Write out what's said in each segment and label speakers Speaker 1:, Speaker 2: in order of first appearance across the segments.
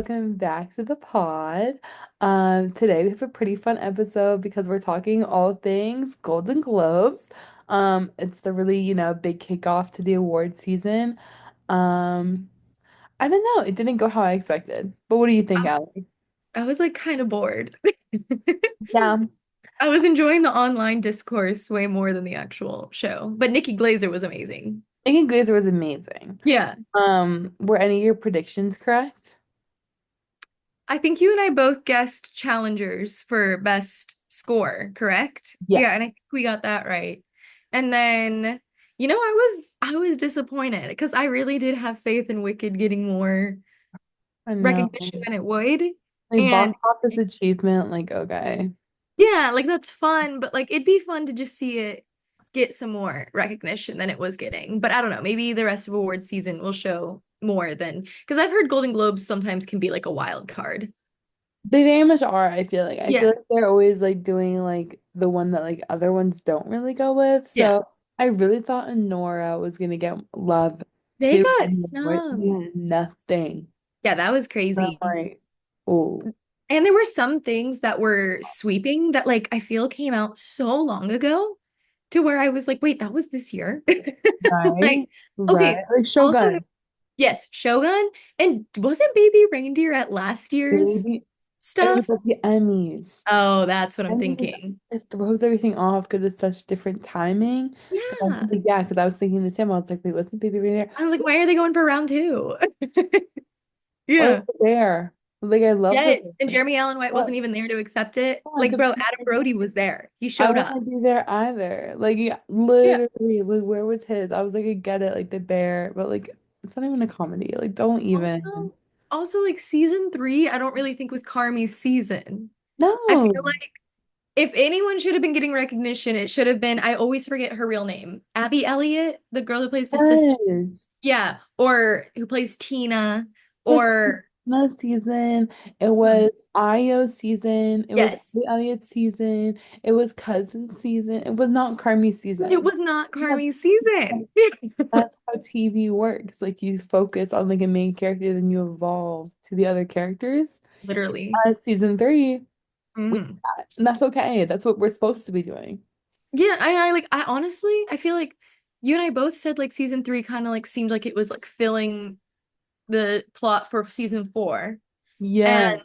Speaker 1: welcome back to the pod. Today we have a pretty fun episode because we're talking all things Golden Globes. It's the really, big kickoff to the award season. Um, I don't know, it didn't go how I expected. But what do you think,
Speaker 2: I
Speaker 1: Allie?
Speaker 2: I was like kind of bored.
Speaker 1: Yeah,
Speaker 2: I was enjoying the online discourse way more than the actual show. But Nikki Glazer was amazing.
Speaker 1: I think Glazer was amazing.
Speaker 2: Yeah.
Speaker 1: Were any of your predictions correct?
Speaker 2: I think you and I both guessed challengers for best score, correct?
Speaker 1: Yeah,
Speaker 2: Yeah, and I think we got that right. And then, I was disappointed because I really did have faith in Wicked getting more
Speaker 1: I
Speaker 2: recognition
Speaker 1: know.
Speaker 2: than it would.
Speaker 1: Like
Speaker 2: And
Speaker 1: box office achievement, like okay.
Speaker 2: yeah, like that's fun, but like it'd be fun to just see it get some more recognition than it was getting. But I don't know, maybe the rest of award season will show more than because I've heard Golden Globes sometimes can be like a wild card.
Speaker 1: They very much are, I feel like. I feel
Speaker 2: Yeah.
Speaker 1: like they're always like doing like the one that like other ones don't really go with.
Speaker 2: Yeah.
Speaker 1: So I really thought Nora was gonna get love
Speaker 2: They
Speaker 1: too.
Speaker 2: got
Speaker 1: And
Speaker 2: snubbed.
Speaker 1: yeah, nothing.
Speaker 2: Yeah, that was
Speaker 1: I'm
Speaker 2: crazy.
Speaker 1: like, oh,
Speaker 2: And there were some things that were sweeping that like I feel came out so long ago to where I was like, wait, that was this year.
Speaker 1: right,
Speaker 2: Like,
Speaker 1: right.
Speaker 2: okay,
Speaker 1: Like
Speaker 2: also
Speaker 1: Shogun,
Speaker 2: yes, Shogun. And wasn't Baby Reindeer at last year's
Speaker 1: baby. It was
Speaker 2: stuff?
Speaker 1: like the Emmys.
Speaker 2: Oh, that's what I'm
Speaker 1: Emmys,
Speaker 2: thinking.
Speaker 1: it throws everything off because it's such different timing. So I was
Speaker 2: Yeah.
Speaker 1: like, yeah, because I was thinking the same. I was like, wait, wasn't Baby right there?
Speaker 2: I was like, why are they going for round two?
Speaker 1: Or
Speaker 2: Yeah.
Speaker 1: the bear. Like I love the
Speaker 2: Yes. And Jeremy Allen White
Speaker 1: bear.
Speaker 2: wasn't even there to accept it. Like,
Speaker 1: Because
Speaker 2: bro, Adam Brody was there. He
Speaker 1: I
Speaker 2: showed up.
Speaker 1: wouldn't be there either. Like, yeah,
Speaker 2: Yeah.
Speaker 1: literally, like, where was his? I was like, I get it, like the bear, but like, it's not even a comedy. Like, don't even.
Speaker 2: Also, also like season three, I don't really think was Carmi's season. I feel
Speaker 1: No.
Speaker 2: like if anyone should have been getting recognition, it should have been, I always forget her real name. Abby Elliott, the girl who plays the sister.
Speaker 1: Yes.
Speaker 2: Yeah. Or who plays Tina.
Speaker 1: It was
Speaker 2: Or
Speaker 1: Christmas season. It
Speaker 2: Mhm.
Speaker 1: was Io season. It was
Speaker 2: Yes.
Speaker 1: Elliot season. It was Cousin season. It was not Carmi
Speaker 2: It
Speaker 1: season.
Speaker 2: was not
Speaker 1: That's,
Speaker 2: Carmi's season.
Speaker 1: that's how TV works. Like, you focus on like a main character, then you evolve to the other characters.
Speaker 2: Literally.
Speaker 1: Season three. We
Speaker 2: Hmm.
Speaker 1: And that's okay. That's what we're supposed to be doing.
Speaker 2: Yeah, I like I honestly I feel like you and I both said like season three kind of like seemed like it was like filling the plot for season four.
Speaker 1: Yeah.
Speaker 2: And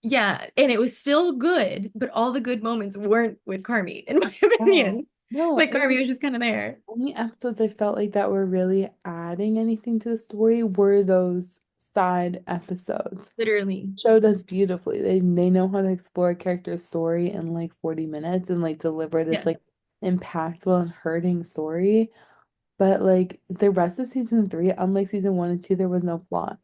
Speaker 2: yeah, and it was still good, but all the good moments weren't with Carmi, in my
Speaker 1: Oh,
Speaker 2: opinion.
Speaker 1: no,
Speaker 2: Like
Speaker 1: it was
Speaker 2: Carmi was just kind of there.
Speaker 1: only episodes I felt like that were really adding anything to the story were those side episodes.
Speaker 2: Literally.
Speaker 1: Show does beautifully. They know how to explore a character's story in like 40 minutes and like deliver this
Speaker 2: Yeah.
Speaker 1: like impactful and hurting story. But like the rest of season three, unlike season one and two, there was no plot.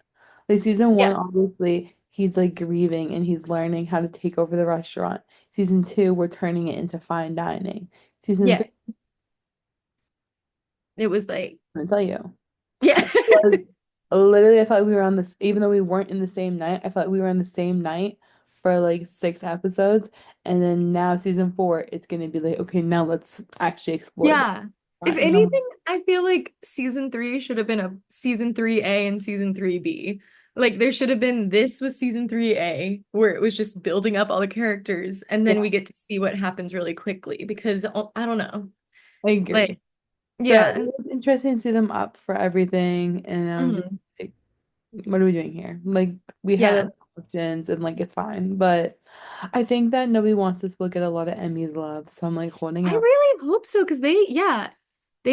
Speaker 1: Like season one,
Speaker 2: Yeah.
Speaker 1: obviously, he's like grieving and he's learning how to take over the restaurant. Season two, we're turning it into fine dining. Season
Speaker 2: Yeah.
Speaker 1: three,
Speaker 2: It was like,
Speaker 1: I'm gonna tell you,
Speaker 2: yeah.
Speaker 1: was literally I felt like we were on this, even though we weren't in the same night, I felt like we were on the same night for like 6 episodes. And then now season four, it's gonna be like, okay, now let's actually explore that.
Speaker 2: Yeah. If
Speaker 1: And I'm
Speaker 2: anything, I feel like season three should have been a season 3A and season 3B. Like there should have been this was season 3A where it was just building up all the characters and then
Speaker 1: yeah,
Speaker 2: we get to see what happens really quickly because I don't know.
Speaker 1: I agree.
Speaker 2: Like,
Speaker 1: So it
Speaker 2: yeah.
Speaker 1: was interesting to see them up for everything, and I was just
Speaker 2: Mhm.
Speaker 1: like, "What are we doing here?" Like we had
Speaker 2: Yeah.
Speaker 1: our options, and like it's fine. But I think that Nobody Wants This will get a lot of Emmys love, so I'm like holding
Speaker 2: I
Speaker 1: out
Speaker 2: really hope so because they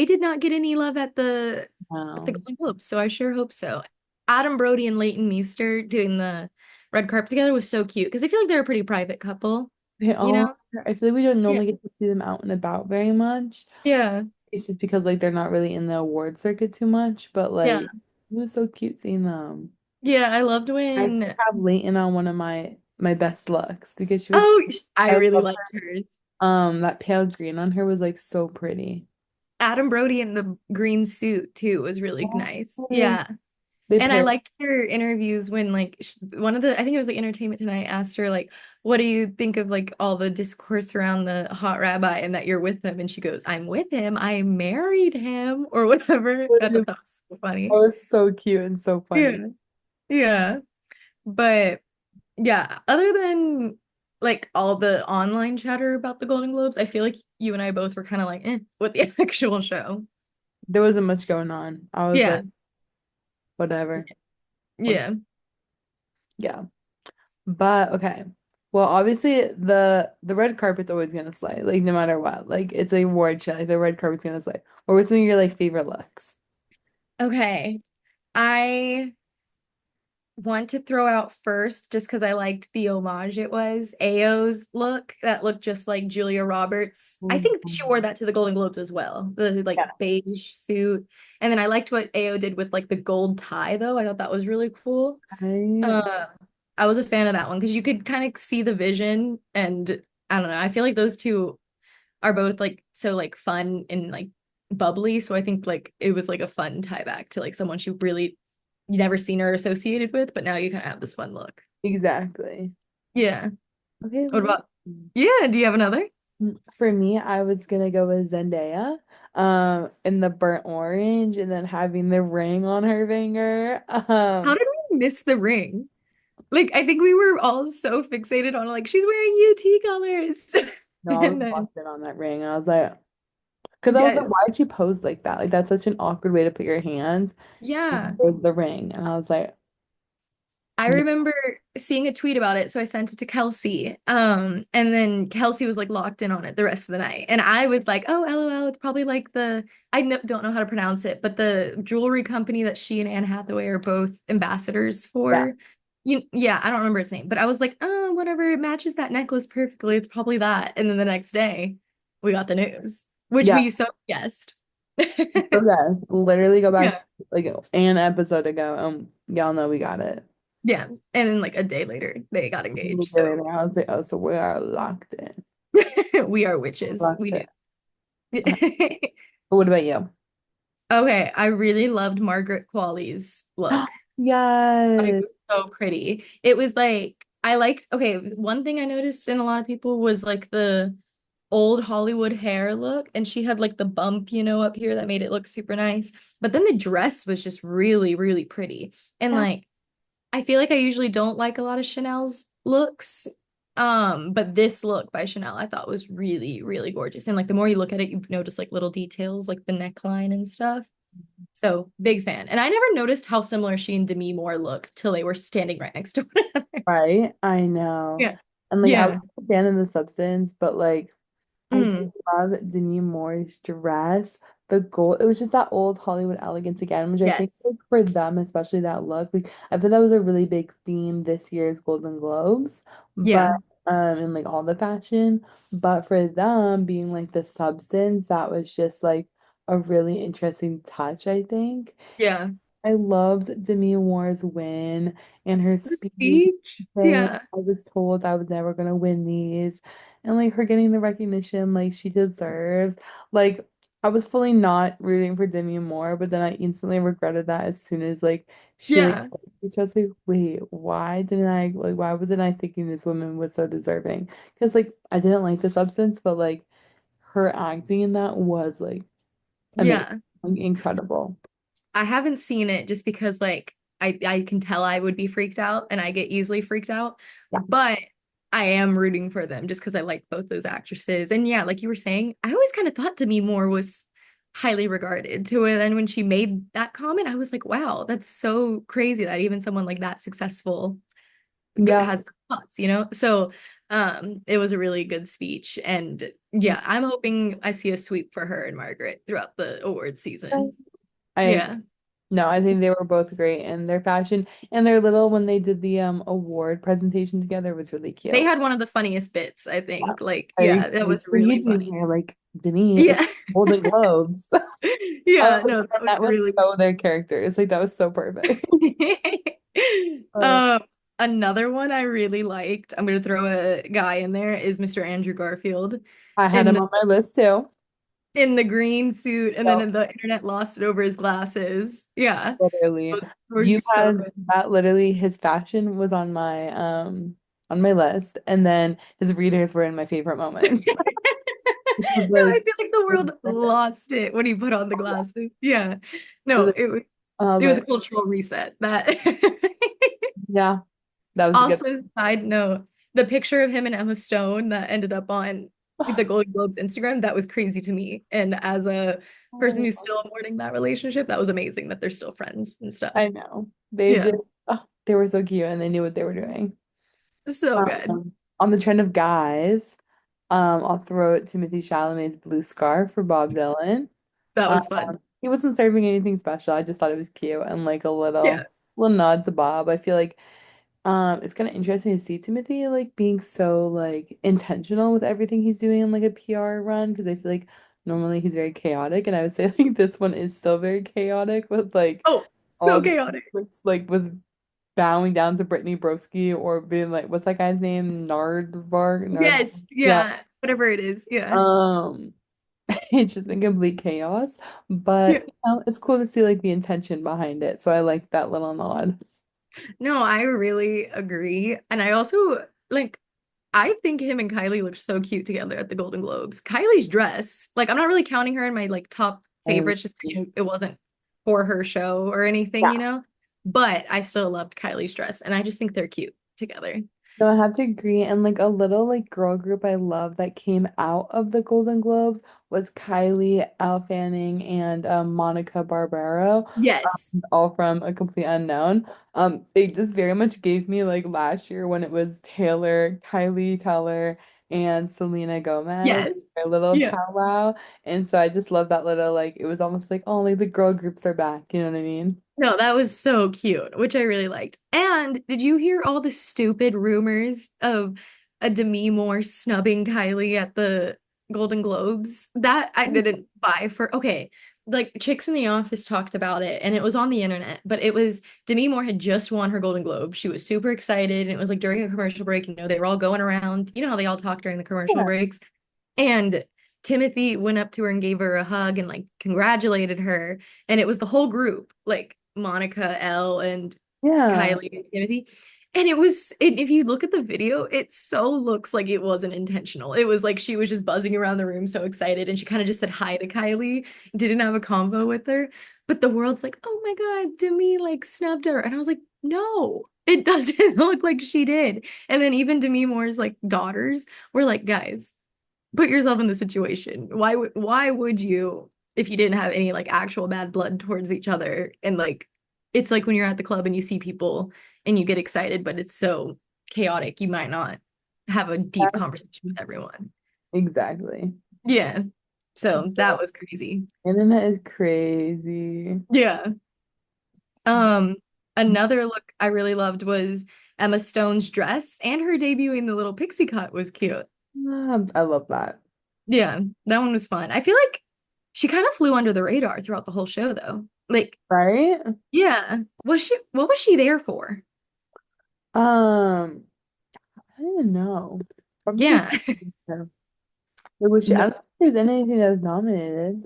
Speaker 2: did not get any love at the
Speaker 1: now.
Speaker 2: Golden Globes, so I sure hope so. Adam Brody and Leighton Meester doing the red carpet together was so cute because I feel like they're a pretty private couple,
Speaker 1: They
Speaker 2: you
Speaker 1: all,
Speaker 2: know?
Speaker 1: I feel like we don't
Speaker 2: Yeah.
Speaker 1: normally get to see them out and about very much.
Speaker 2: Yeah.
Speaker 1: It's just because like they're not really in the award circuit too much, but
Speaker 2: Yeah.
Speaker 1: like it was so cute seeing them.
Speaker 2: Yeah, I loved
Speaker 1: I just
Speaker 2: when
Speaker 1: have Leighton on one of my best looks because she was
Speaker 2: oh, I
Speaker 1: I
Speaker 2: really
Speaker 1: love
Speaker 2: liked hers.
Speaker 1: that pale green on her was like so pretty.
Speaker 2: Adam Brody in the green suit too was really nice.
Speaker 1: Yes.
Speaker 2: Yeah.
Speaker 1: They
Speaker 2: And I
Speaker 1: pair.
Speaker 2: liked her interviews when like one of the I think it was like Entertainment Tonight asked her like what do you think of like all the discourse around the hot rabbi and that you're with him and she goes I'm with him I married him or whatever. I thought
Speaker 1: That
Speaker 2: that was so funny.
Speaker 1: was so cute and so funny.
Speaker 2: Yeah. Yeah. But yeah, other than like all the online chatter about the Golden Globes, I feel like you and I both were kind of like, with the actual show.
Speaker 1: There wasn't much going on. I was
Speaker 2: Yeah.
Speaker 1: like, whatever. What?
Speaker 2: Yeah.
Speaker 1: Yeah. But okay. Well, obviously the red carpet's always gonna slay, like no matter what. Like it's a award show, like the red carpet's gonna slay. What were some of your like favorite looks?
Speaker 2: Okay. I want to throw out first, just because I liked the homage it was, Ao's look that looked just like Julia Roberts. I think she wore
Speaker 1: Mhm.
Speaker 2: that to the Golden Globes as well, the like
Speaker 1: Yes.
Speaker 2: beige suit. And then I liked what Ao did with like the gold tie though. I thought that was really cool.
Speaker 1: I
Speaker 2: Uh, I was a fan of that one because you could kind of see the vision, and I don't know. I feel like those two are both like so like fun and like bubbly. So I think like it was like a fun tie back to like someone she really you never seen her associated with, but now you kind of have this fun look.
Speaker 1: exactly.
Speaker 2: Yeah.
Speaker 1: Okay,
Speaker 2: What
Speaker 1: well,
Speaker 2: about? Yeah. Do you have another?
Speaker 1: for me, I was gonna go with Zendaya, in the burnt orange and then having the ring on her finger.
Speaker 2: How did we miss the ring? Like I think we were all so fixated on like she's wearing UT colors,
Speaker 1: No, I was
Speaker 2: and then
Speaker 1: locked in on that ring. I was like, because I was like,
Speaker 2: yes,
Speaker 1: why'd you pose like that? Like that's such an awkward way to put your hands
Speaker 2: yeah.
Speaker 1: with the ring. And I was like,
Speaker 2: I remember seeing a tweet about it, so I sent it to Kelsey. And then Kelsey was like locked in on it the rest of the night. And I was like, oh, LOL, it's probably like the don't know how to pronounce it, but the jewelry company that she and Anne Hathaway are both ambassadors
Speaker 1: yeah,
Speaker 2: for. Yeah, I don't remember its name, but I was like, oh, whatever, it matches that necklace perfectly. It's probably that. And then the next day, we got the news, which
Speaker 1: yeah.
Speaker 2: we so guessed.
Speaker 1: So yes, literally go back
Speaker 2: Yeah.
Speaker 1: to like an episode ago. Y'all know we got it.
Speaker 2: Yeah. And then like a day later, they got engaged. So
Speaker 1: Literally, I was like, oh, so we are locked in.
Speaker 2: we are witches.
Speaker 1: Locked
Speaker 2: We
Speaker 1: in.
Speaker 2: do.
Speaker 1: But what about you?
Speaker 2: Okay, I really loved Margaret Qualley's look. Thought it
Speaker 1: Yes.
Speaker 2: was so pretty. It was like I liked, okay, one thing I noticed in a lot of people was like the old Hollywood hair look, and she had like the bump, up here that made it look super nice. But then the dress was just really, really pretty. And
Speaker 1: Yeah.
Speaker 2: like I feel like I usually don't like a lot of Chanel's looks. But this look by Chanel I thought was really, really gorgeous. And like the more you look at it, you notice like little details like the neckline and stuff. So big fan. And I never noticed how similar she and Demi Moore looked till they were standing right next to one another.
Speaker 1: Right? I know.
Speaker 2: Yeah.
Speaker 1: And like I was
Speaker 2: Yeah.
Speaker 1: a fan of the substance, but like I did
Speaker 2: Mm.
Speaker 1: love Demi Moore's dress. The gold, it was just that old Hollywood elegance again, which I
Speaker 2: Yes.
Speaker 1: think like, for them, especially that look, like I feel that was a really big theme this year's Golden Globes, but
Speaker 2: Yeah.
Speaker 1: in like all the fashion. But for them being like the substance, that was just like a really interesting touch, I think.
Speaker 2: Yeah.
Speaker 1: I loved Demi Moore's win and her
Speaker 2: The
Speaker 1: speech
Speaker 2: speech.
Speaker 1: saying,
Speaker 2: Yeah.
Speaker 1: I was told I was never gonna win these. And like her getting the recognition like she deserves. Like I was fully not rooting for Demi Moore, but then I instantly regretted that as soon as like she like
Speaker 2: Yeah.
Speaker 1: she was like, wait, why wasn't I thinking this woman was so deserving? Because like I didn't like the substance, but like her acting in that was like amazing,
Speaker 2: Yeah.
Speaker 1: like incredible.
Speaker 2: I haven't seen it just because like I can tell I would be freaked out and I get easily freaked out,
Speaker 1: Yeah.
Speaker 2: but I am rooting for them just because I like both those actresses. And yeah, like you were saying, I always kind of thought Demi Moore was highly regarded to it. And when she made that comment, I was like, wow, that's so crazy that even someone like that successful
Speaker 1: Yeah.
Speaker 2: has thoughts. So it was a really good speech. And yeah, I'm hoping I see a sweep for her and Margaret throughout the awards season.
Speaker 1: I
Speaker 2: Yeah.
Speaker 1: No, I think they were both great in their fashion and their little when they did the award presentation together was really
Speaker 2: They
Speaker 1: cute.
Speaker 2: had one of the funniest bits, I
Speaker 1: Yeah.
Speaker 2: think. Like,
Speaker 1: Very
Speaker 2: yeah, that
Speaker 1: cute.
Speaker 2: was
Speaker 1: What are you
Speaker 2: really
Speaker 1: doing
Speaker 2: funny.
Speaker 1: here? Like, Denise, it's
Speaker 2: Yeah.
Speaker 1: Golden Globes.
Speaker 2: Yeah, no, that was
Speaker 1: That was
Speaker 2: really
Speaker 1: so their characters. Like that was so perfect. Uh,
Speaker 2: um another one I really liked, I'm gonna throw a guy in there, is Mr. Andrew Garfield
Speaker 1: I had
Speaker 2: in
Speaker 1: him
Speaker 2: the
Speaker 1: on my list too.
Speaker 2: green suit, and then the internet lost it over his glasses. Yeah.
Speaker 1: Literally.
Speaker 2: Those were
Speaker 1: You
Speaker 2: so
Speaker 1: had
Speaker 2: good.
Speaker 1: that literally his fashion was on my list and then his readers were in my favorite moments. It was
Speaker 2: No,
Speaker 1: like
Speaker 2: I feel like the world lost it when he put on the glasses. Yeah.
Speaker 1: it was
Speaker 2: No,
Speaker 1: like, and I was
Speaker 2: it was a
Speaker 1: like,
Speaker 2: cultural reset. That
Speaker 1: yeah. That was a good.
Speaker 2: Also, side note, the picture of him and Emma Stone that ended up on the Golden Globes Instagram, that was crazy to me. And as a person
Speaker 1: Oh,
Speaker 2: who's still mourning that relationship, that was amazing that they're still friends and stuff.
Speaker 1: I know. They
Speaker 2: Yeah,
Speaker 1: just, oh, they were so cute and they knew what they were doing.
Speaker 2: so good.
Speaker 1: On the trend of guys, I'll throw it Timothy Chalamet's blue scarf for Bob Dylan.
Speaker 2: That
Speaker 1: Um,
Speaker 2: was fun.
Speaker 1: he wasn't serving anything special. I just thought it was cute and like a
Speaker 2: Yeah.
Speaker 1: little nod to Bob. I feel like it's kind of interesting to see Timothy like being so like intentional with everything he's doing in like a PR run because I feel like normally he's very chaotic and I would say like this one is still very chaotic with like
Speaker 2: Oh,
Speaker 1: all
Speaker 2: so
Speaker 1: the
Speaker 2: chaotic.
Speaker 1: like with bowing down to Brittany Broski or being like what's that guy's name? Nard.
Speaker 2: Yes,
Speaker 1: Yeah.
Speaker 2: yeah, whatever it is. Yeah.
Speaker 1: Um it's just been complete chaos.
Speaker 2: Yeah.
Speaker 1: But you know, it's cool to see like the intention behind it. So I like that little nod.
Speaker 2: No, I really agree. And I also like I think him and Kylie looked so cute together at the Golden Globes. Kylie's dress, like I'm not really counting her in my like top
Speaker 1: Um,
Speaker 2: favorites just 'cause, it wasn't for her show or anything,
Speaker 1: yeah.
Speaker 2: But I still loved Kylie's dress and I just think they're cute together.
Speaker 1: No, I have to agree. And like a little like girl group I love that came out of the Golden Globes was Kylie, Elle Fanning, and Monica Barbaro,
Speaker 2: Yes.
Speaker 1: all from A Complete Unknown. They just very much gave me like last year when it was Taylor, Kylie Teller, and Selena Gomez,
Speaker 2: Yes.
Speaker 1: their little
Speaker 2: Yeah.
Speaker 1: powwow. And so I just love that little like it was almost like oh like the girl groups are back. You know what I mean?
Speaker 2: No, that was so cute, which I really liked. And did you hear all the stupid rumors of a Demi Moore snubbing Kylie at the Golden Globes? That I didn't buy for. Okay, like Chicks in the Office talked about it and it was on the internet, but it was Demi Moore had just won her Golden Globe. She was super excited and it was like during a commercial break, they were all going around. You know how they all talk during the commercial
Speaker 1: Yeah.
Speaker 2: breaks? And Timothy went up to her and gave her a hug and like congratulated her. And it was the whole group, like Monica, Elle, and
Speaker 1: Yeah.
Speaker 2: Kylie and Timothy. And if you look at the video, it so looks like it wasn't intentional. It was like she was just buzzing around the room so excited. And she kind of just said hi to Kylie, didn't have a convo with her. But the world's like, oh my God, Demi like snubbed her. And I was like, no, it doesn't look like she did. And then even Demi Moore's like daughters were like, guys, put yourself in the situation. Why would you if you didn't have any like actual bad blood towards each other and like it's like when you're at the club and you see people and you get excited but it's so chaotic you might not have a deep conversation with everyone.
Speaker 1: Exactly.
Speaker 2: Yeah. So that was crazy.
Speaker 1: Internet is crazy.
Speaker 2: Yeah. Um another look I really loved was Emma Stone's dress and her debuting the little pixie cut was cute.
Speaker 1: I love that.
Speaker 2: Yeah, that one was fun. I feel like she kind of flew under the radar throughout the whole show, though. Like,
Speaker 1: Right?
Speaker 2: yeah, what was she there for?
Speaker 1: Um, I don't know. Probably just
Speaker 2: Yeah,
Speaker 1: yeah. Like, was she, I
Speaker 2: no,
Speaker 1: don't think there's anything that was nominated.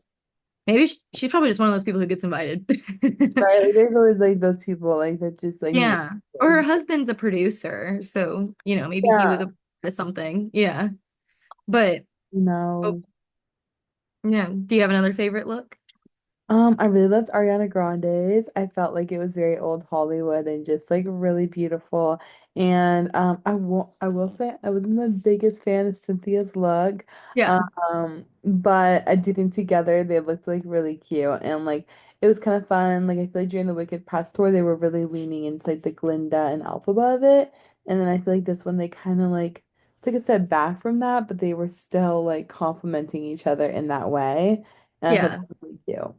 Speaker 2: maybe she's probably just one of those people who gets invited.
Speaker 1: Right? Like there's always like those people like that just like make
Speaker 2: Yeah, or her
Speaker 1: it.
Speaker 2: husband's a producer, so maybe he was
Speaker 1: Yeah.
Speaker 2: a part of something. Yeah, but
Speaker 1: You
Speaker 2: oh,
Speaker 1: know.
Speaker 2: yeah. Do you have another favorite look?
Speaker 1: I really loved Ariana Grande's. I felt like it was very old Hollywood and just like really beautiful. And I will say I wasn't the biggest fan of Cynthia's look.
Speaker 2: Yeah,
Speaker 1: But I do think together they looked like really cute and like it was kind of fun. Like I feel like during the Wicked press tour they were really leaning into like the Glinda and Elphaba of it. And then I feel like this one they kind of like took a step back from that, but they were still like complimenting each other in that way. And I thought
Speaker 2: yeah.
Speaker 1: that was really cute.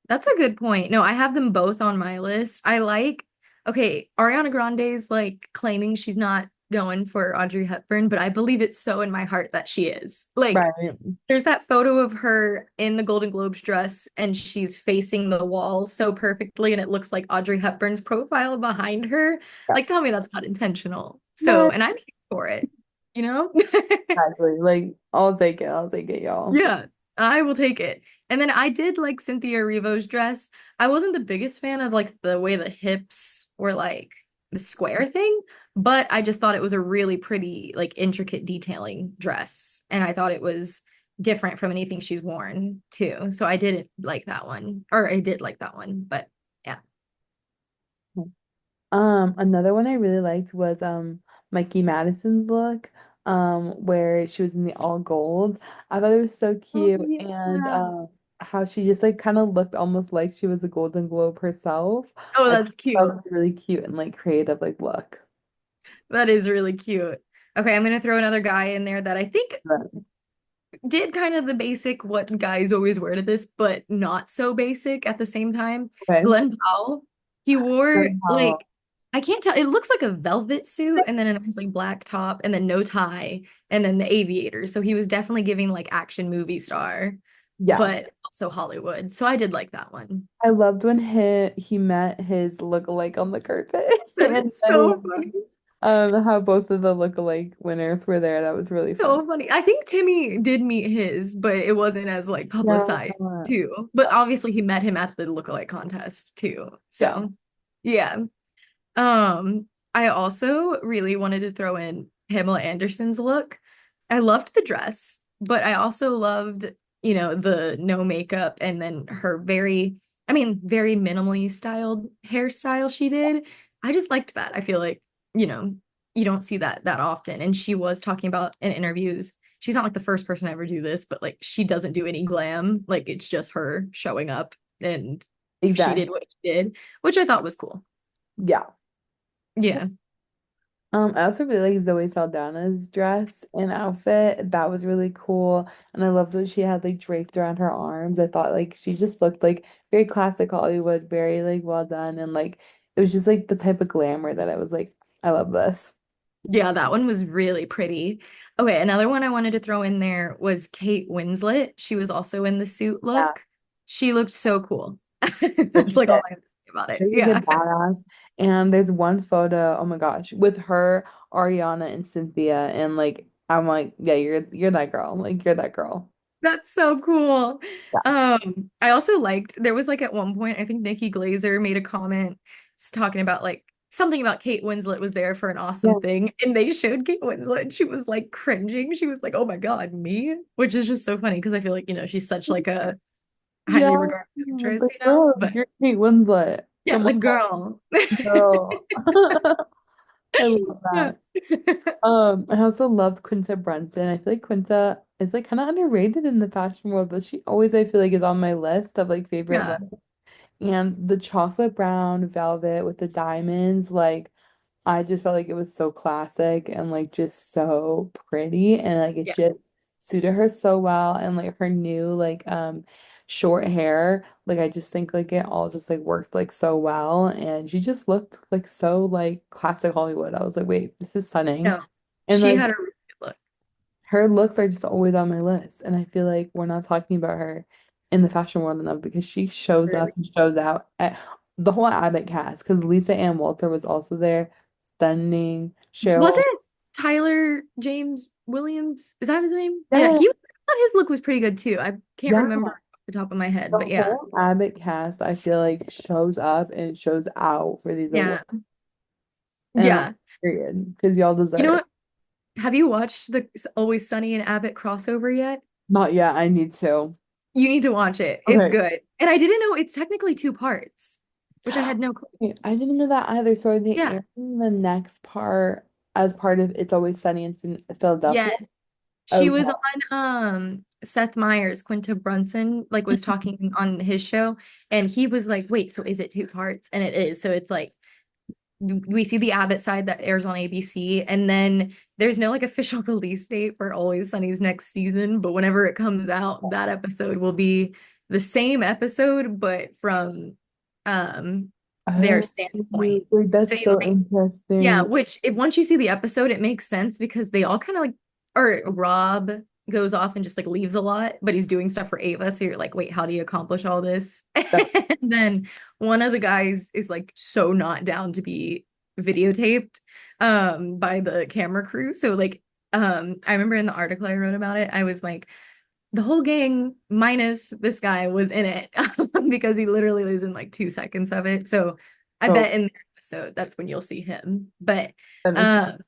Speaker 2: That's a good point. No, I have them both on my list. Okay, Ariana Grande's like claiming she's not going for Audrey Hepburn, but I believe it so in my heart that she is. Like,
Speaker 1: Right.
Speaker 2: there's that photo of her in the Golden Globes dress and she's facing the wall so perfectly and it looks like Audrey Hepburn's profile behind her.
Speaker 1: Yeah.
Speaker 2: Like, tell me that's not intentional. So,
Speaker 1: No,
Speaker 2: and I'm here for it, you know?
Speaker 1: exactly. Like, I'll take it. I'll take it, y'all.
Speaker 2: Yeah, I will take it. And then I did like Cynthia Erivo's dress. I wasn't the biggest fan of like the way the hips were like the square thing, but I just thought it was a really pretty, like intricate detailing dress. And I thought it was different from anything she's worn too. So I didn't like that one, or I did like that one, but yeah.
Speaker 1: Another one I really liked was Mikey Madison's look, where she was in the all gold. I thought it was so
Speaker 2: Oh,
Speaker 1: cute, and
Speaker 2: yeah.
Speaker 1: how she just like kind of looked almost like she was a Golden Globe herself.
Speaker 2: Oh,
Speaker 1: I thought
Speaker 2: that's cute.
Speaker 1: that was a really cute and like creative like look.
Speaker 2: That is really cute. Okay, I'm gonna throw another guy in there that I think
Speaker 1: But,
Speaker 2: did kind of the basic what guys always wear to this, but not so basic at the same time.
Speaker 1: okay.
Speaker 2: Glenn Powell, he wore
Speaker 1: Good how
Speaker 2: like I can't tell. It looks like a velvet suit and then a nice like black top and then no tie and then the aviator. So he was definitely giving like action movie star,
Speaker 1: yeah.
Speaker 2: but also Hollywood. So I did like that one.
Speaker 1: I loved when he met his lookalike on the carpet.
Speaker 2: That
Speaker 1: And
Speaker 2: is so
Speaker 1: then
Speaker 2: funny.
Speaker 1: how both of the lookalike winners were there. That was really fun.
Speaker 2: So funny. I think Timmy did meet his, but it wasn't as like
Speaker 1: Yeah.
Speaker 2: publicized too. But obviously he met him at the lookalike contest too.
Speaker 1: Yeah.
Speaker 2: So yeah. I also really wanted to throw in Pamela Anderson's look. I loved the dress, but I also loved, the no makeup and then her very minimally styled hairstyle she did. I just liked that. I feel like, you know, you don't see that often. And she was talking about in interviews, she's not like the first person to ever do this, but like she doesn't do any glam. Like it's just her showing up and she
Speaker 1: Exactly.
Speaker 2: did what she did, which I thought was cool.
Speaker 1: Yeah.
Speaker 2: Yeah.
Speaker 1: I also really like Zoe Saldana's dress and outfit. That was really cool. And I loved what she had like draped around her arms. I thought like she just looked like very classic Hollywood, very like well done. And like it was just like the type of glamour that I was like, I love this.
Speaker 2: Yeah, that one was really pretty. Okay, another one I wanted to throw in there was Kate Winslet. She was also in the suit
Speaker 1: Yeah.
Speaker 2: look. She looked so cool.
Speaker 1: She
Speaker 2: That's like all
Speaker 1: did.
Speaker 2: I have to say about
Speaker 1: She
Speaker 2: it.
Speaker 1: was a
Speaker 2: Yeah.
Speaker 1: badass. And there's one photo, oh my gosh, with her, Ariana, and Cynthia. And like I'm like, yeah, you're that girl. Like you're that girl.
Speaker 2: That's so cool.
Speaker 1: Yeah.
Speaker 2: I also liked there was like at one point, I think Nikki Glazer made a comment talking about like something about Kate Winslet was there for an awesome
Speaker 1: Yeah.
Speaker 2: thing, and they showed Kate Winslet and she was like cringing. She was like, "Oh my God, me?" Which is just so funny because I feel like, she's such like a
Speaker 1: Yeah.
Speaker 2: highly regarded actress,
Speaker 1: Like, girl,
Speaker 2: But
Speaker 1: you're Kate Winslet.
Speaker 2: yeah,
Speaker 1: Come
Speaker 2: like
Speaker 1: on,
Speaker 2: girl.
Speaker 1: girl. I love
Speaker 2: Yeah.
Speaker 1: that. I also loved Quinta Brunson. I feel like Quinta is like kind of underrated in the fashion world, but she always I feel like is on my list of like favorite
Speaker 2: Yeah.
Speaker 1: looks. And the chocolate brown velvet with the diamonds, like I just felt like it was so classic and like just so pretty and like it
Speaker 2: Yeah.
Speaker 1: just suited her so well and like her new like short hair, like I just think like it all just like worked like so well and she just looked like so like classic Hollywood. I was like, wait, this is stunning.
Speaker 2: No.
Speaker 1: And
Speaker 2: She
Speaker 1: like
Speaker 2: had a really good look.
Speaker 1: her looks are just always on my list. And I feel like we're not talking about her in the fashion world enough because she shows
Speaker 2: Really.
Speaker 1: up and shows out at the whole Abbott cast because Lisa Ann Walter was also there. Stunning. Cheryl.
Speaker 2: Wasn't Tyler James Williams? Is that his name? Yeah,
Speaker 1: Yeah,
Speaker 2: I thought his look was pretty good too. I can't
Speaker 1: yeah.
Speaker 2: remember off the top of my head,
Speaker 1: The
Speaker 2: but yeah.
Speaker 1: whole Abbott cast, I feel like shows up and shows out for these awards.
Speaker 2: Yeah.
Speaker 1: And
Speaker 2: Yeah.
Speaker 1: period. Because y'all
Speaker 2: You know
Speaker 1: deserve.
Speaker 2: what? Have you watched the Always Sunny and Abbott crossover yet?
Speaker 1: Not yet. I need to.
Speaker 2: You need to watch it. It's
Speaker 1: Okay.
Speaker 2: good. And I didn't know it's technically two parts, which I had no clue.
Speaker 1: Wait, I didn't know that either. So are they
Speaker 2: Yeah.
Speaker 1: airing the next part as part of It's Always Sunny in Philadelphia?
Speaker 2: Yes. She
Speaker 1: Okay.
Speaker 2: was on Seth Meyers, Quinta Brunson, like was talking on his show, and he was like, wait, so is it two parts? And it is. So it's like we see the Abbott side that airs on ABC, and then there's no like official release date for Always Sunny's next season, but whenever it comes out, that episode will be the same episode, but from um their
Speaker 1: Oh,
Speaker 2: standpoint.
Speaker 1: wait,
Speaker 2: So
Speaker 1: that's
Speaker 2: you
Speaker 1: so
Speaker 2: yeah,
Speaker 1: interesting.
Speaker 2: which if once you see the episode, it makes sense because they all kind of like, or Rob goes off and just like leaves a lot, but he's doing stuff for Ava. So you're like, wait, how do you accomplish all this?
Speaker 1: That,
Speaker 2: And then one of the guys is like so not down to be videotaped by the camera crew. So like I remember in the article I wrote about it, I was like, the whole gang minus this guy was in it because he literally was in like 2 seconds of it. So I
Speaker 1: so
Speaker 2: bet in the episode that's when you'll see him. But
Speaker 1: that makes sense.
Speaker 2: um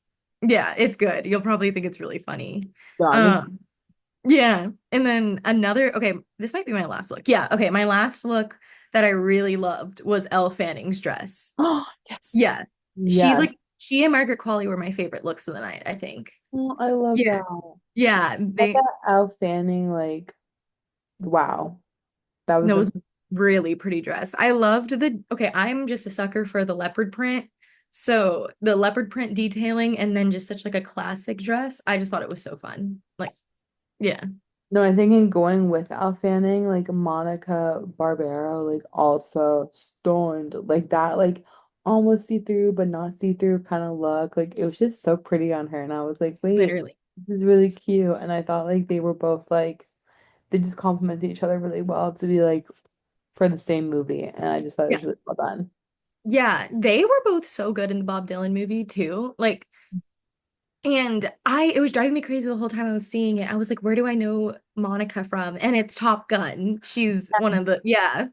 Speaker 2: yeah, it's good. You'll probably think it's really funny.
Speaker 1: Done.
Speaker 2: Um yeah. And then another, okay, this might be my last look. Yeah, okay, my last look. that I really loved was Elle Fanning's dress.
Speaker 1: Oh, yes.
Speaker 2: Yeah. She's
Speaker 1: Yes.
Speaker 2: like she and Margaret Qualley were my favorite looks of the night, I think.
Speaker 1: Oh, I love
Speaker 2: Yeah.
Speaker 1: that.
Speaker 2: Yeah,
Speaker 1: I
Speaker 2: they
Speaker 1: got Elle Fanning, like, wow. That was
Speaker 2: that
Speaker 1: a
Speaker 2: was really pretty dress. I loved the okay, I'm just a sucker for the leopard print. So the leopard print detailing and then just such like a classic dress. I just thought it was so fun. Like, yeah,
Speaker 1: no, I think in going with Elle Fanning, like Monica Barbero, like also stoned like that, like almost see-through but not see-through kind of look. Like it was just so pretty on her. And I was like, wait,
Speaker 2: literally.
Speaker 1: this is really cute. And I thought like they were both like they just complement each other really well to be like for the same movie. And I just thought it
Speaker 2: Yeah.
Speaker 1: was really well done.
Speaker 2: Yeah, they were both so good in the Bob Dylan movie too. Like, and it was driving me crazy the whole time I was seeing it. I was like, where do I know Monica from? And it's Top Gun. She's one of the, yeah.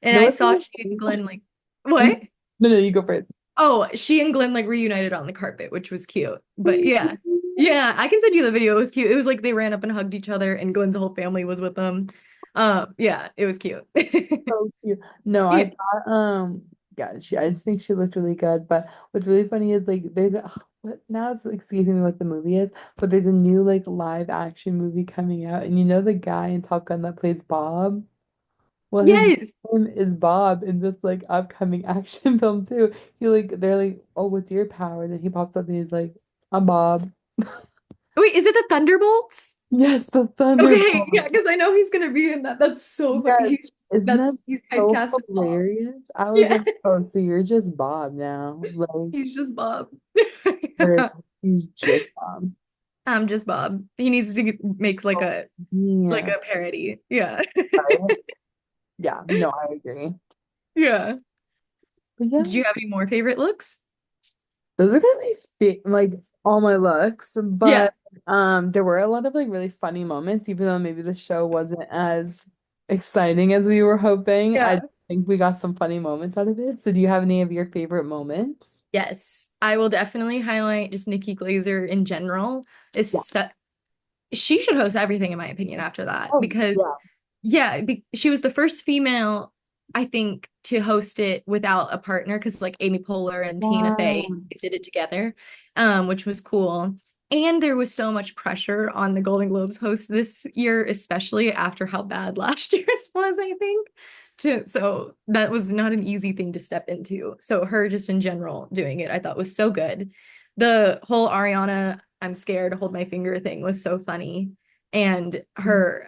Speaker 2: And
Speaker 1: No,
Speaker 2: I
Speaker 1: it's
Speaker 2: saw
Speaker 1: really
Speaker 2: she and
Speaker 1: funny.
Speaker 2: Glenn like, what?
Speaker 1: No, no, you go first.
Speaker 2: Oh, she and Glenn like reunited on the carpet, which was cute. But yeah. Yeah, I can send you the video. It was cute. It was like they ran up and hugged each other and Glenn's whole family was with them. Yeah, it was cute.
Speaker 1: So cute. No, I
Speaker 2: Yeah.
Speaker 1: thought yeah, I just think she looked really good. But what's really funny is like there's a what now it's like escaping me what the movie is, but there's a new like live action movie coming out, and you know the guy in Top Gun that plays Bob? Well, his
Speaker 2: Yes.
Speaker 1: name is Bob in this like upcoming action film too. He like they're like, oh, what's your power? And then he pops up and he's like, I'm Bob.
Speaker 2: Wait, is it the Thunderbolts?
Speaker 1: Yes, the
Speaker 2: Okay, yeah,
Speaker 1: Thunderbolt.
Speaker 2: because I know he's gonna be in that. That's so funny.
Speaker 1: Yes. Isn't that
Speaker 2: He's
Speaker 1: so
Speaker 2: typecast as Bob.
Speaker 1: hilarious? I was
Speaker 2: Yeah,
Speaker 1: like, oh, so you're just Bob now. Like,
Speaker 2: he's just Bob.
Speaker 1: or he's just Bob.
Speaker 2: I'm just Bob. He needs to make
Speaker 1: Oh,
Speaker 2: like
Speaker 1: yeah.
Speaker 2: a parody. Yeah.
Speaker 1: Right? Yeah, no, I agree.
Speaker 2: Yeah.
Speaker 1: But yeah,
Speaker 2: Did you have any more favorite looks?
Speaker 1: those are gonna be like all my looks.
Speaker 2: Yeah.
Speaker 1: But there were a lot of like really funny moments, even though maybe the show wasn't as exciting as we were hoping. I
Speaker 2: Yeah.
Speaker 1: think we got some funny moments out of it. So do you have any of your favorite moments?
Speaker 2: Yes, I will definitely highlight just Nikki Glazer in general. Is
Speaker 1: Yeah.
Speaker 2: so, she should host everything in my opinion after that
Speaker 1: Oh,
Speaker 2: because
Speaker 1: yeah.
Speaker 2: yeah, she was the first female, I think, to host it without a partner because like Amy Poehler and Tina Fey
Speaker 1: Wow.
Speaker 2: did it together, which was cool. And there was so much pressure on the Golden Globes host this year, especially after how bad last year's was, I think. So that was not an easy thing to step into. So her just in general doing it, I thought was so good. The whole Ariana, I'm scared, hold my finger thing was so funny. And her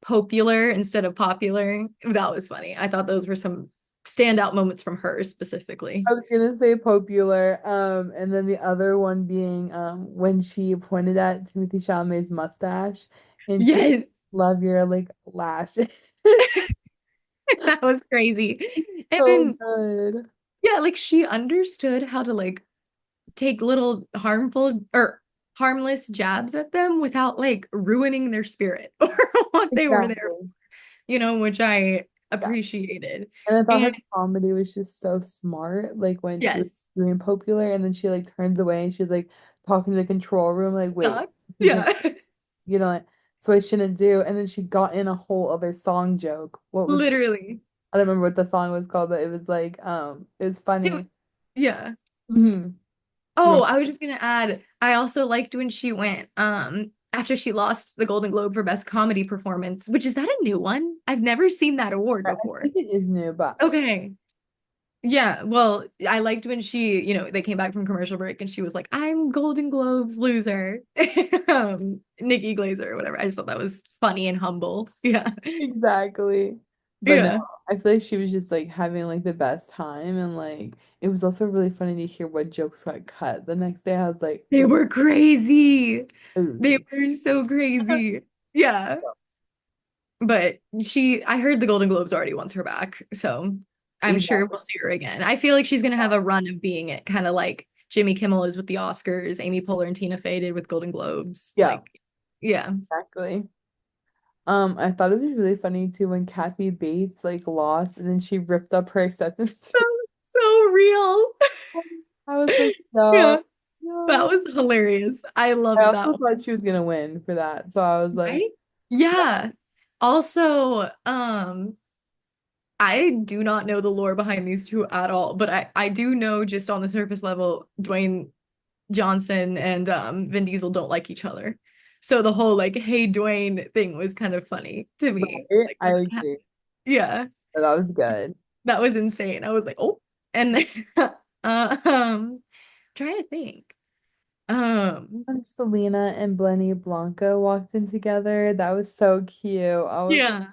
Speaker 2: popular instead of popular. That was funny. I thought those were some standout moments from her specifically.
Speaker 1: I was gonna say popular, and then the other one being when she pointed at Timothy Chalamet's mustache and she
Speaker 2: Yes,
Speaker 1: love your like lashes.
Speaker 2: that was crazy. And
Speaker 1: So
Speaker 2: then,
Speaker 1: good.
Speaker 2: yeah, like she understood how to like take little harmful or harmless jabs at them without like ruining their spirit or what they were there,
Speaker 1: Exactly.
Speaker 2: which I
Speaker 1: Yeah.
Speaker 2: appreciated.
Speaker 1: And I thought
Speaker 2: And
Speaker 1: her comedy was just so smart. Like when she was
Speaker 2: yes,
Speaker 1: doing popular and then she like turns away and she's like talking to the control room, like, wait,
Speaker 2: sucked.
Speaker 1: this isn't,
Speaker 2: Yeah,
Speaker 1: you know, like, so I shouldn't do. And then she got in a whole other song joke. What was
Speaker 2: literally.
Speaker 1: I don't remember what the song was called, but it was like it was
Speaker 2: It,
Speaker 1: funny.
Speaker 2: yeah.
Speaker 1: Hmm.
Speaker 2: Oh, I was just gonna add, I also liked when she went after she lost the Golden Globe for Best Comedy Performance, which is that a new one? I've never seen that award
Speaker 1: I
Speaker 2: before.
Speaker 1: think it is new, but
Speaker 2: Okay. Yeah, well, I liked when they came back from commercial break and she was like, I'm Golden Globes loser. Nikki Glazer or whatever. I just thought that was funny and humble. Yeah.
Speaker 1: exactly. But no,
Speaker 2: Yeah.
Speaker 1: I feel like she was just like having like the best time and like it was also really funny to hear what jokes got cut. The next day I was like,
Speaker 2: They
Speaker 1: ooh,
Speaker 2: were crazy. They
Speaker 1: ooh.
Speaker 2: were so crazy. Yeah. But I heard the Golden Globes already wants her back, so I'm sure
Speaker 1: Exactly.
Speaker 2: we'll see her again. I feel like she's gonna have a run of being it, kind of like Jimmy Kimmel is with the Oscars, Amy Poehler and Tina Fey did with Golden Globes.
Speaker 1: Yeah,
Speaker 2: Like, yeah,
Speaker 1: exactly. I thought it was really funny too when Kathy Bates like lost and then she ripped up her acceptance.
Speaker 2: so real.
Speaker 1: I was like, no,
Speaker 2: Yeah, that
Speaker 1: no.
Speaker 2: was hilarious. I
Speaker 1: I
Speaker 2: loved that
Speaker 1: also
Speaker 2: one.
Speaker 1: thought she was gonna win for that. So I was like,
Speaker 2: Right? Yeah. Also, I do not know the lore behind these two at all, but I do know just on the surface level, Dwayne Johnson and Vin Diesel don't like each other. So the whole like, hey Dwayne thing was kind of funny to me.
Speaker 1: Right?
Speaker 2: Like
Speaker 1: I
Speaker 2: when that
Speaker 1: agree.
Speaker 2: happened. Yeah,
Speaker 1: That was good.
Speaker 2: that was insane. I was like, oh, and then trying to think. Um,
Speaker 1: When Selena and Blenny Blanco walked in together, that was so cute. I was like,
Speaker 2: yeah,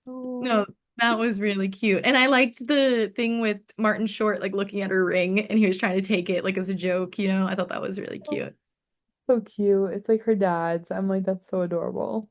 Speaker 1: oh,
Speaker 2: no, that was really cute. And I liked the thing with Martin Short like looking at her ring and he was trying to take it like as a joke, you know? I thought that was really cute.
Speaker 1: so cute. It's like her dad's. I'm like, that's so adorable.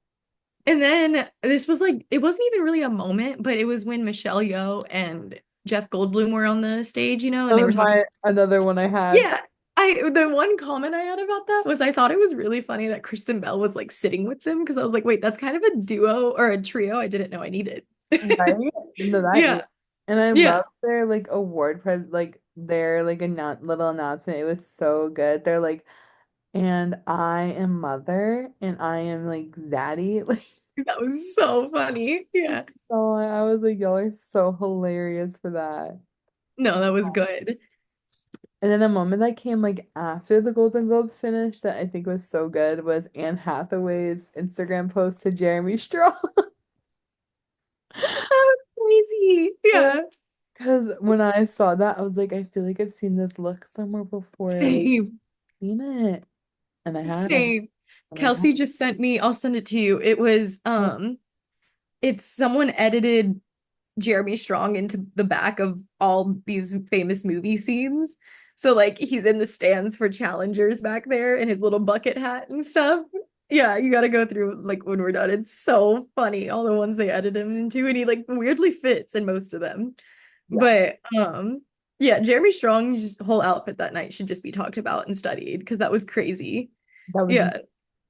Speaker 2: And then this was like it wasn't even really a moment, but it was when Michelle Yeoh and Jeff Goldblum were on the stage, you know, and they were talking.
Speaker 1: Another one I had.
Speaker 2: Yeah. The one comment I had about that was I thought it was really funny that Kristen Bell was like sitting with them because I was like, wait, that's kind of a duo or a trio I didn't know I needed.
Speaker 1: Right? No, that is.
Speaker 2: Yeah.
Speaker 1: And I
Speaker 2: Yeah.
Speaker 1: love their like award like their like a little announcement. It was so good. They're like, and I am mother and I am like daddy. Like
Speaker 2: That was so funny. Yeah.
Speaker 1: so I was like, y'all are so hilarious for that.
Speaker 2: No, that was good.
Speaker 1: And then a moment that came like after the Golden Globes finished that I think was so good was Anne Hathaway's Instagram post to Jeremy Strong.
Speaker 2: That was crazy.
Speaker 1: Yeah.
Speaker 2: Yeah.
Speaker 1: Because when I saw that, I was like, I feel like I've seen this look somewhere before. Like,
Speaker 2: Same.
Speaker 1: seen it. And I have.
Speaker 2: Same.
Speaker 1: And I have.
Speaker 2: Kelsey just sent me, I'll send it to you. It was it's someone edited Jeremy Strong into the back of all these famous movie scenes. So like he's in the stands for challengers back there in his little bucket hat and stuff. Yeah, you gotta go through like when we're done. It's so funny, all the ones they edit him into, and he like weirdly fits in most of them.
Speaker 1: Yeah,
Speaker 2: But yeah, Jeremy Strong's whole outfit that night should just be talked about and studied because that was crazy.
Speaker 1: that was,
Speaker 2: Yeah,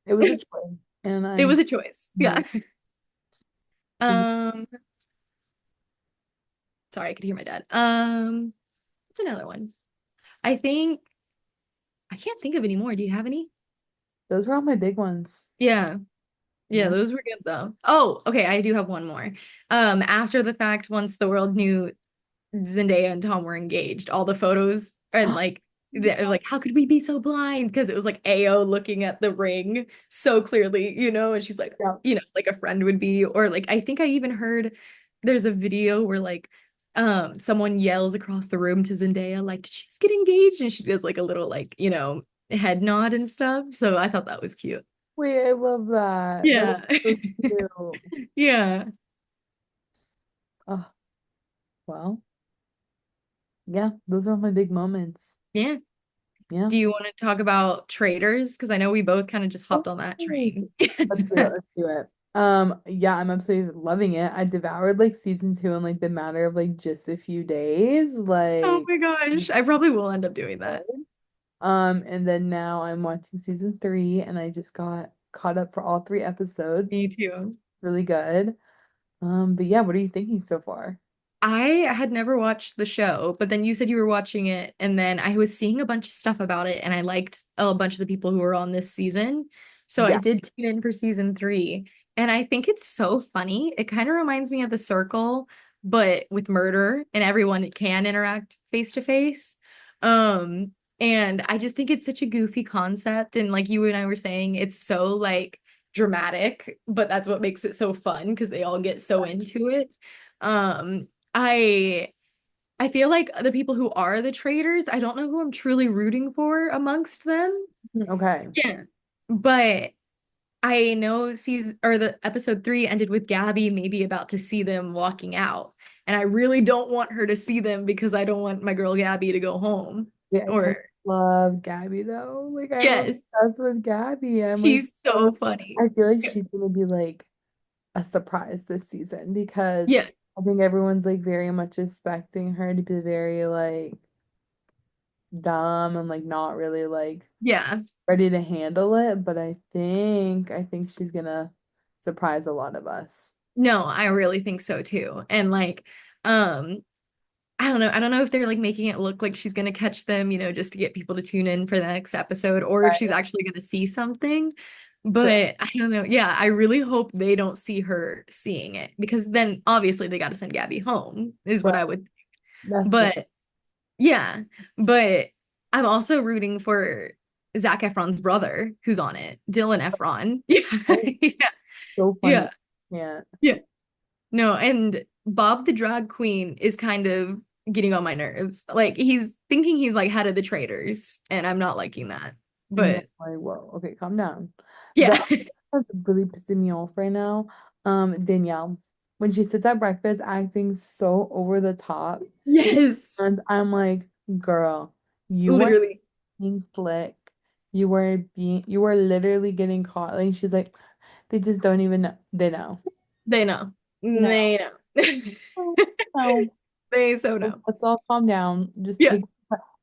Speaker 1: it was a choice. And
Speaker 2: it was
Speaker 1: I'm,
Speaker 2: a choice. Yeah. Um, sorry, I could hear my dad. What's another one? I think I can't think of any more. Do you have any?
Speaker 1: those were all my big ones.
Speaker 2: Yeah. Yeah,
Speaker 1: Yeah.
Speaker 2: those were good though. Oh, okay, I do have one more. After the fact, once the world knew Zendaya and Tom were engaged, all the photos and like they're like, how could we be so blind? Because it was like AO looking at the ring so clearly, you know, and she's like,
Speaker 1: Yeah.
Speaker 2: you know, like a friend would be, or like I think I even heard there's a video where like someone yells across the room to Zendaya, like, did you just get engaged? And she does like a little like, you know, head nod and stuff. So I thought that was cute.
Speaker 1: Wait, I love that. That was
Speaker 2: Yeah.
Speaker 1: so cute.
Speaker 2: Yeah.
Speaker 1: Oh, well, yeah, those are all my big moments.
Speaker 2: Yeah.
Speaker 1: Yeah.
Speaker 2: Do you want to talk about Traitors? Because I know we both kind of just hopped on that
Speaker 1: Okay.
Speaker 2: train.
Speaker 1: Let's do it. Let's do it. Yeah, I'm absolutely loving it. I devoured like season two in like the matter of like just a few days.
Speaker 2: Oh
Speaker 1: Like,
Speaker 2: my gosh. I probably will end up doing that.
Speaker 1: and then now I'm watching season three, and I just got caught up for all three episodes.
Speaker 2: Me too.
Speaker 1: Really good. But yeah, what are you thinking so far?
Speaker 2: I had never watched the show, but then you said you were watching it, and then I was seeing a bunch of stuff about it, and I liked a bunch of the people who were on this season. So I
Speaker 1: Yeah,
Speaker 2: did tune in for season three, and I think it's so funny. It kind of reminds me of The Circle, but with murder, and everyone can interact face to face. Um, and I just think it's such a goofy concept, and like you and I were saying, it's so like dramatic, but that's what makes it so fun because they all get so into it. Um, I I feel like the people who are the traitors, I don't know who I'm truly rooting for amongst them.
Speaker 1: okay.
Speaker 2: Yeah. But I know season or the episode 3 ended with Gabby maybe about to see them walking out. And I really don't want her to see them because I don't want my girl Gabby to go home.
Speaker 1: Yeah, I kind
Speaker 2: Or
Speaker 1: of love Gabby though. Like I'm
Speaker 2: yes,
Speaker 1: obsessed with Gabby. I'm like
Speaker 2: she's so funny.
Speaker 1: I feel like she's gonna be like a surprise this season because
Speaker 2: Yeah.
Speaker 1: I think everyone's like very much expecting her to be very like dumb and like not really like
Speaker 2: Yeah.
Speaker 1: ready to handle it, but I think she's gonna surprise a lot of us.
Speaker 2: No, I really think so too. And like um I don't know. I don't know if they're like making it look like she's gonna catch them, you know, just to get people to tune in for the next episode, or if she's
Speaker 1: Right.
Speaker 2: actually gonna see something.
Speaker 1: But
Speaker 2: But I don't know. Yeah, I really hope they don't see her seeing it because then obviously they got to send Gabby home, is what
Speaker 1: right,
Speaker 2: I would.
Speaker 1: that's the
Speaker 2: But yeah, but I'm also rooting for Zac Efron's brother who's on it, Dylan Efron.
Speaker 1: thing.
Speaker 2: Yeah, yeah,
Speaker 1: So funny.
Speaker 2: yeah,
Speaker 1: Yeah.
Speaker 2: yeah. No, and Bob the drag queen is kind of getting on my nerves. Like he's thinking he's like head of the Traitors, and I'm not liking that.
Speaker 1: No,
Speaker 2: But
Speaker 1: like, whoa. Okay, calm down. The
Speaker 2: yeah.
Speaker 1: that's really pissing me off right now. Danielle, when she sits at breakfast acting so over the top,
Speaker 2: Yes.
Speaker 1: and I'm like, girl, you were
Speaker 2: Literally.
Speaker 1: being slick. You were literally getting caught. Like she's like, they just don't even know. They know.
Speaker 2: They know.
Speaker 1: You know.
Speaker 2: They know.
Speaker 1: Oh, no.
Speaker 2: They so know.
Speaker 1: Let's all calm down. Just
Speaker 2: Yeah.
Speaker 1: take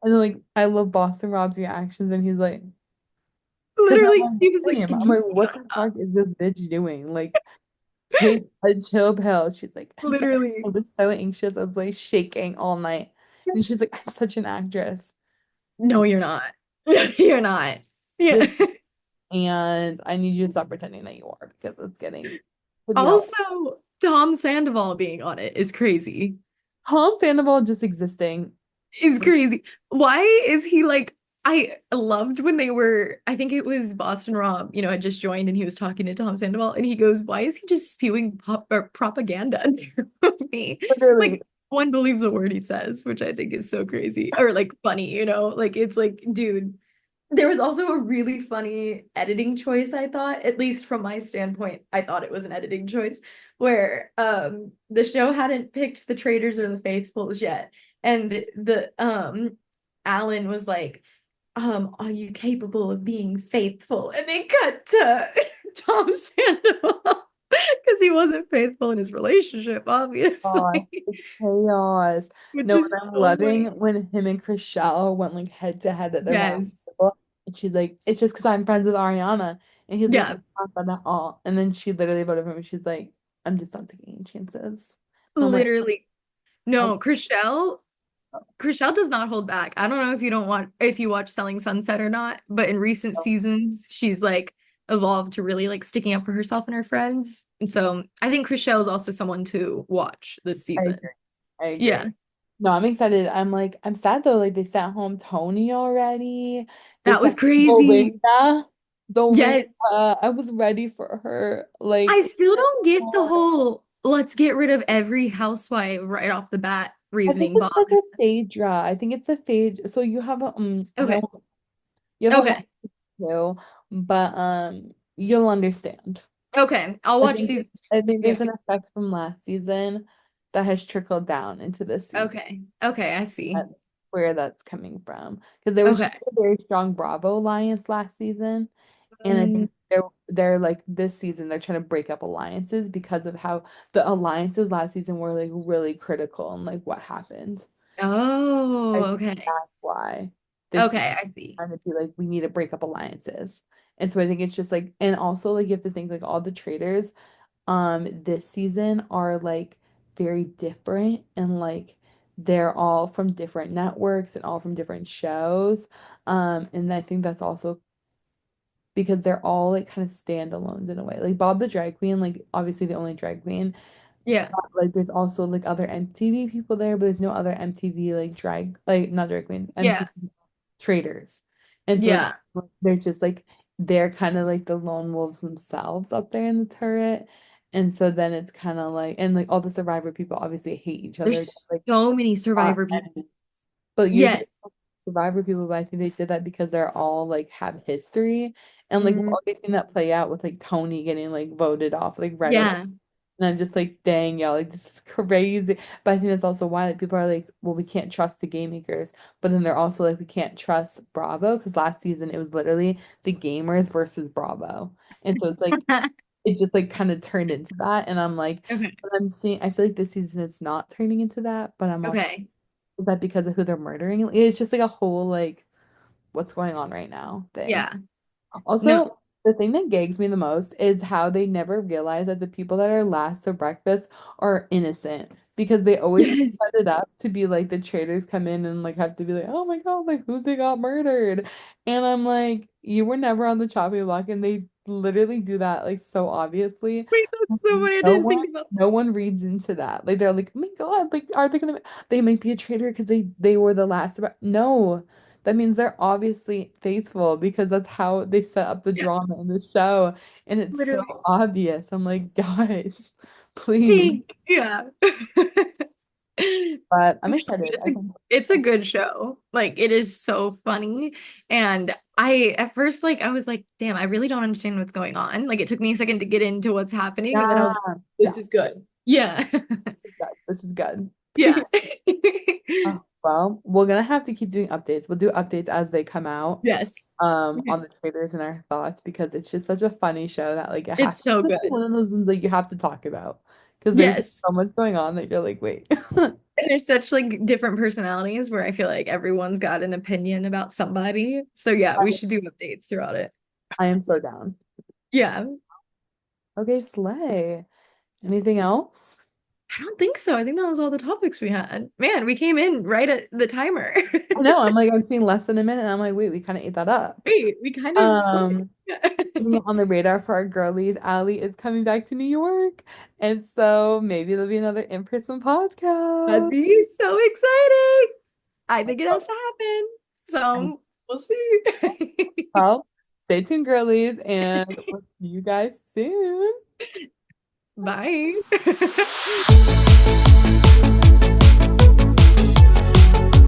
Speaker 1: and then like I love Boston Rob's reactions when he's like, because
Speaker 2: Literally,
Speaker 1: I'm like
Speaker 2: he was
Speaker 1: the
Speaker 2: like,
Speaker 1: same.
Speaker 2: "Can
Speaker 1: I'm
Speaker 2: you
Speaker 1: like, what
Speaker 2: shut
Speaker 1: the
Speaker 2: up?"
Speaker 1: fuck is this bitch doing? Like, take a chill pill. She's like, I
Speaker 2: Literally.
Speaker 1: was so anxious. I was like shaking all night. And she's like, I'm such an actress.
Speaker 2: No, you're not. You're not. Yeah.
Speaker 1: Just and I need you to stop pretending that you are because it's getting pretty out.
Speaker 2: Also, Tom Sandoval being on it is crazy.
Speaker 1: Tom Sandoval just existing.
Speaker 2: Is crazy. Why is he like I loved when they were, I think it was Boston Rob, had just joined and he was talking to Tom Sandoval and he goes, "Why is he just spewing propaganda in their movie?"
Speaker 1: Literally.
Speaker 2: Like one believes a word he says, which I think is so crazy or like funny. Like it's like, dude, there was also a really funny editing choice, I thought, at least from my standpoint, I thought it was an editing choice, where the show hadn't picked the traitors or the faithfuls yet. And the Alan was like, are you capable of being faithful? And they cut to Tom Sandoval because he wasn't faithful in his relationship,
Speaker 1: Gosh,
Speaker 2: obviously,
Speaker 1: the chaos.
Speaker 2: which
Speaker 1: No, what
Speaker 2: is
Speaker 1: I'm
Speaker 2: so
Speaker 1: loving
Speaker 2: funny.
Speaker 1: when him and Chriselle went like head to head at their mouth.
Speaker 2: Yes.
Speaker 1: And she's like, it's just because I'm friends with Ariana. And he's like,
Speaker 2: Yeah,
Speaker 1: it's not that at all. And then she literally voted for him. And she's like, I'm just not taking any chances. And I'm like,
Speaker 2: literally.
Speaker 1: oh,
Speaker 2: No, Chriselle does not hold back. I don't know if you watch Selling Sunset or not, but in recent seasons, she's like evolved to really like sticking up for herself and her friends. And so I think Chriselle is also someone to watch this
Speaker 1: I
Speaker 2: season.
Speaker 1: agree. I
Speaker 2: Yeah,
Speaker 1: agree. No, I'm excited. I'm like, I'm sad though. Like they sent home Tony already. They
Speaker 2: that was
Speaker 1: sent
Speaker 2: crazy.
Speaker 1: Dorinda. Dorinda.
Speaker 2: Yet
Speaker 1: I was ready for her.
Speaker 2: I
Speaker 1: Like,
Speaker 2: still don't get the whole let's get rid of every housewife right off the bat
Speaker 1: I think
Speaker 2: reasoning,
Speaker 1: it's
Speaker 2: Bob.
Speaker 1: like a Phaedra. I think it's a Phaedra. So you have a
Speaker 2: Okay.
Speaker 1: you have a one
Speaker 2: Okay.
Speaker 1: too, but you'll understand.
Speaker 2: Okay. I'll
Speaker 1: I
Speaker 2: watch
Speaker 1: think
Speaker 2: season
Speaker 1: I think
Speaker 2: 2. Yeah.
Speaker 1: there's an effect from last season that has trickled down into this season.
Speaker 2: Okay. Okay, I see.
Speaker 1: That's where that's coming from. Because there was
Speaker 2: Okay.
Speaker 1: just a very strong Bravo alliance last season. And I
Speaker 2: Mm.
Speaker 1: think they're like this season they're trying to break up alliances because of how the alliances last season were like really critical and like what happened. I
Speaker 2: Oh,
Speaker 1: think
Speaker 2: okay.
Speaker 1: that's why this
Speaker 2: Okay, I see.
Speaker 1: trying to be like we need to break up alliances. And so I think it's just like and also like you have to think like all the traders this season are like very different and like they're all from different networks and all from different shows. And I think that's also because they're all like kind of standalones in a way. Like Bob the drag queen, like obviously the only drag queen,
Speaker 2: Yeah.
Speaker 1: but like there's also like other MTV people there, but there's no other MTV like drag like not drag queens,
Speaker 2: Yeah.
Speaker 1: MTV traders. And so
Speaker 2: Yeah.
Speaker 1: like there's just like they're kind of like the lone wolves themselves up there in the turret. And so then it's kind of like and like all the survivor people obviously hate each other.
Speaker 2: There's
Speaker 1: Like
Speaker 2: so many
Speaker 1: uh,
Speaker 2: Survivor people.
Speaker 1: enemies. But
Speaker 2: Yeah.
Speaker 1: usually survivor people, but I think they did that because they're all like have history. And like we've
Speaker 2: Mm,
Speaker 1: always seen that play out with like Tony getting like voted off like right away.
Speaker 2: yeah.
Speaker 1: And I'm just like, dang, y'all, like this is crazy. But I think that's also why like people are like, well, we can't trust the game makers. But then they're also like, we can't trust Bravo because last season it was literally the gamers versus Bravo. And so it's like it just like kind of turned into that. And I'm like,
Speaker 2: Okay.
Speaker 1: but I'm seeing I feel like this season is not turning into that, but I'm also
Speaker 2: Okay.
Speaker 1: is that because of who they're murdering? It's just like a whole like what's going on right now thing.
Speaker 2: Yeah. No.
Speaker 1: Also, the thing that gags me the most is how they never realize that the people that are last to breakfast are innocent because they always
Speaker 2: Yes.
Speaker 1: set it up to be like the traitors come in and like have to be like, oh my God, like who they got murdered. And I'm like, you were never on the chopping block, and they literally do that like so obviously.
Speaker 2: Wait, that's so funny. I
Speaker 1: No
Speaker 2: didn't
Speaker 1: one,
Speaker 2: think about
Speaker 1: no one reads into that. Like they're like, oh my God, like are they gonna? They might be a traitor because they were the last. No, that means they're obviously faithful because that's how they set up the
Speaker 2: yeah,
Speaker 1: drama in the show, and it's so
Speaker 2: literally.
Speaker 1: obvious. I'm like, guys, please.
Speaker 2: Yeah.
Speaker 1: But I'm
Speaker 2: No,
Speaker 1: excited.
Speaker 2: it's
Speaker 1: I
Speaker 2: a,
Speaker 1: think.
Speaker 2: it's a good show. Like it is so funny. And I at first like I was like, damn, I really don't understand what's going on. Like it took me a second to get into what's happening, and then I
Speaker 1: Yeah,
Speaker 2: was like,
Speaker 1: yeah,
Speaker 2: this is good. Yeah.
Speaker 1: this is good.
Speaker 2: Yeah.
Speaker 1: Oh, well, we're gonna have to keep doing updates. We'll do updates as they come out,
Speaker 2: Yes.
Speaker 1: on the trailers and our thoughts because it's just such a funny show that like it has
Speaker 2: It's
Speaker 1: to
Speaker 2: so
Speaker 1: it's
Speaker 2: good.
Speaker 1: one of those ones that you have to talk about because there's just
Speaker 2: Yes.
Speaker 1: so much going on that you're like, wait.
Speaker 2: And there's such like different personalities where I feel like everyone's got an opinion about somebody. So yeah, we should do updates throughout it.
Speaker 1: I am so down.
Speaker 2: Yeah.
Speaker 1: Okay, Slay. Anything else?
Speaker 2: I don't think so. I think that was all the topics we had. Man, we came in right at the timer.
Speaker 1: I know. I'm like, I'm seeing less than a minute, and I'm like, wait, we kind of ate that up.
Speaker 2: Wait, we kind of slept.
Speaker 1: Um,
Speaker 2: Yeah.
Speaker 1: Putting it on the radar for our girlies. Allie is coming back to New York, and so maybe there'll be another in-person
Speaker 2: That'd
Speaker 1: podcast.
Speaker 2: be so exciting. I think it has to happen.
Speaker 1: And
Speaker 2: So we'll see.
Speaker 1: well, stay tuned, girlies, and we'll see you guys soon.
Speaker 2: Bye.